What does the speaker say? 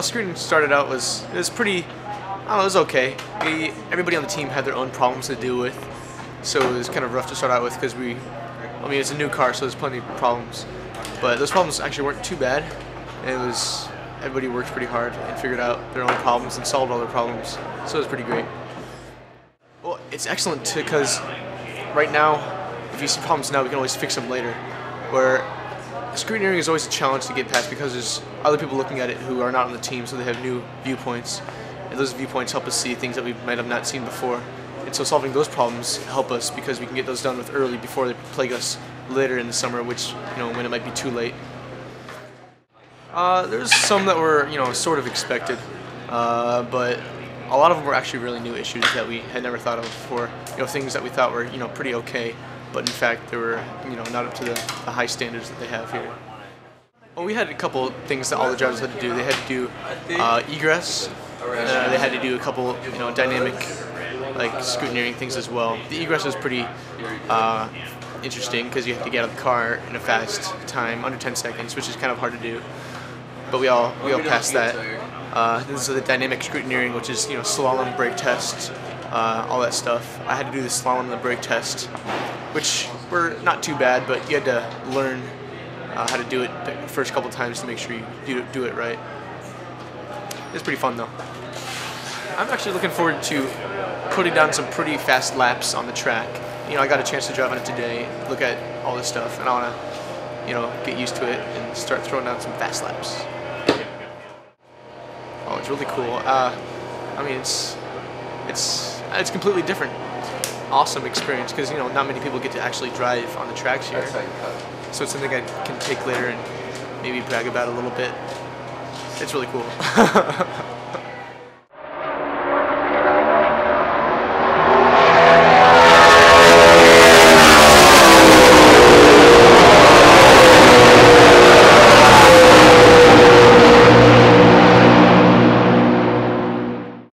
screening started out was pretty. I don't know, it was okay. Everybody on the team had their own problems to deal with, so it was kind of rough to start out with because it's a new car, so there's plenty of problems. But those problems actually weren't too bad. And everybody worked pretty hard and figured out their own problems and solved all their problems. So it was pretty great. Well, it's excellent because right now, if you see problems now, we can always fix them later. Where scrutineering is always a challenge to get past because there's other people looking at it who are not on the team, so they have new viewpoints. And those viewpoints help us see things that we might have not seen before. And so solving those problems help us because we can get those done with early before they plague us later in the summer, which, when it might be too late. There's some that were, sort of expected, but a lot of them were actually really new issues that we had never thought of before. Things that we thought were, pretty okay, but in fact they were, not up to the high standards that they have here. Well, we had a couple things that all the drivers had to do. They had to do egress. They had to do a couple, dynamic, scrutineering things as well. The egress was pretty interesting because you have to get out of the car in a fast time, under 10 seconds, which is kind of hard to do. But we all passed that. This is the dynamic scrutineering, which is slalom, brake test, all that stuff. I had to do the slalom and the brake test, which were not too bad, but you had to learn how to do it the first couple times to make sure you do it right. It's pretty fun though. I'm actually looking forward to putting down some pretty fast laps on the track. I got a chance to drive on it today, look at all this stuff, and I want to, get used to it and start throwing down some fast laps. Oh, it's really cool. It's completely different. Awesome experience because not many people get to actually drive on the tracks here. So it's something I can take later and maybe brag about a little bit. It's really cool.